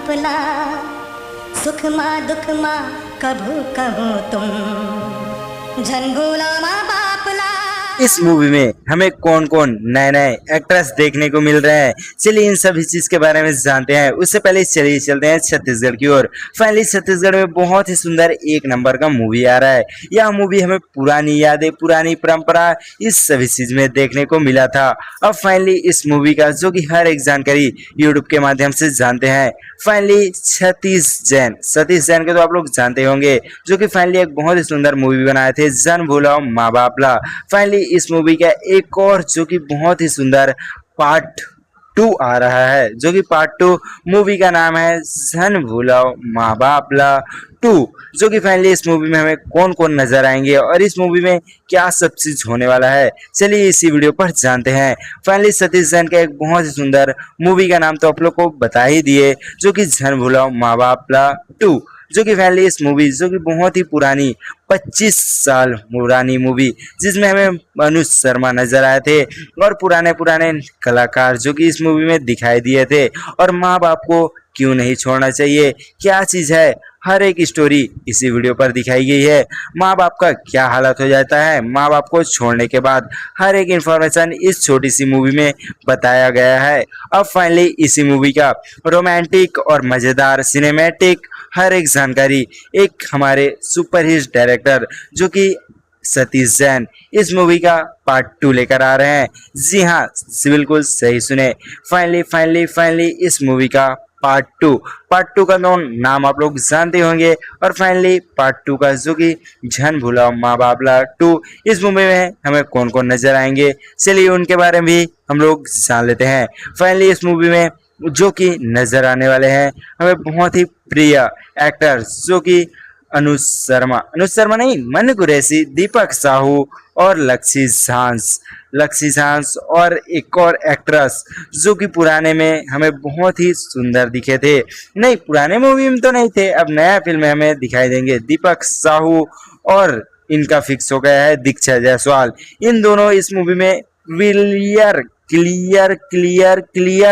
अपना, सुख माँ दुख माँ कभू कहो तुम, झन भूला माँ बाप ला। इस मूवी में हमें कौन कौन नए नए एक्ट्रेस देखने को मिल रहे हैं, चलिए इन सभी चीज के बारे में जानते हैं। उससे पहले चलिए चलते हैं छत्तीसगढ़ की ओर। फाइनली छत्तीसगढ़ में बहुत ही सुंदर एक नंबर का मूवी आ रहा है। यह मूवी हमें पुरानी यादें, पुरानी परंपरा, इस सभी चीज में देखने को मिला था। अब फाइनली इस मूवी का जो कि हर एक जानकारी यूट्यूब के माध्यम से जानते हैं। फाइनली सतीश जैन के तो आप लोग जानते होंगे, जो कि फाइनली एक बहुत ही सुंदर मूवी बनाए थे, जन भूलाओ माँ बाप ला। फाइनली इस मूवी का एक और जो कि बहुत ही सुंदर पार्ट 2 आ रहा है, जो कि पार्ट 2 मूवी का नाम है जन भूलाओ माँ बाप ला 2, जो कि फाइनली इस मूवी में हमें कौन कौन नजर आएंगे और इस मूवी में क्या सब चीज होने वाला है, चलिए इसी वीडियो पर जानते हैं। फाइनली सतीश जैन का एक बहुत ही सुंदर मूवी का नाम तो आप लोग को बता ही दिए, जो कि जन भूलाओ माँ बाप ला 2, जो कि फाइनली इस मूवी जो कि बहुत ही पुरानी 25 साल पुरानी मूवी, जिसमें हमें अनुज शर्मा नजर आए थे और पुराने पुराने कलाकार जो कि इस मूवी में दिखाई दिए थे। और माँ बाप को क्यों नहीं छोड़ना चाहिए, क्या चीज है, हर एक स्टोरी इसी वीडियो पर दिखाई गई है। माँ बाप का क्या हालत हो जाता है माँ बाप को छोड़ने के बाद, हर एक इंफॉर्मेशन इस छोटी सी मूवी में बताया गया है। अब फाइनली इसी मूवी का रोमांटिक और मजेदार सिनेमैटिक हर एक जानकारी एक हमारे सुपरहिट डायरेक्टर जो कि सतीश जैन इस मूवी का पार्ट 2 लेकर आ रहे हैं। जी हाँ, बिल्कुल सही सुने, फाइनली इस मूवी का पार्ट टू का नाम आप लोग जानते होंगे। और फाइनली पार्ट 2 का जो कि झन भूलाओ माँ बाप ला 2, इस मूवी में हमें कौन कौन नजर आएंगे, चलिए उनके बारे में भी हम लोग जान लेते हैं। फाइनली इस मूवी में जो कि नजर आने वाले हैं हमें बहुत ही प्रिय एक्टर्स, जो कि अनुज शर्मा नहीं, मनु कुरैशी, दीपक साहू और लक्ष्मी झांस और एक और एक्ट्रेस जो कि पुराने में हमें बहुत ही सुंदर दिखे थे, नहीं पुराने मूवी में तो नहीं थे, अब नया फिल्म में हमें दिखाई देंगे दीपक साहू, और इनका फिक्स हो गया है दीक्षा जायसवाल। इन दोनों इस मूवी में क्लियर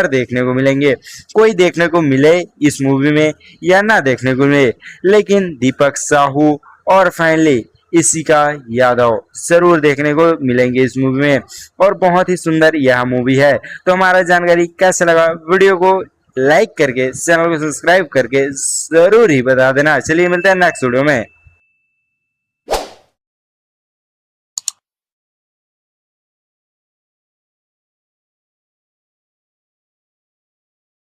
देखने को मिलेंगे। कोई देखने को मिले इस मूवी में या ना देखने को मिले, लेकिन दीपक साहू और फाइनली इसी का यादव जरूर देखने को मिलेंगे इस मूवी में। और बहुत ही सुंदर यह मूवी है। तो हमारा जानकारी कैसा लगा, वीडियो को लाइक करके चैनल को सब्सक्राइब करके जरूर ही बता देना। चलिए मिलते हैं नेक्स्ट वीडियो में।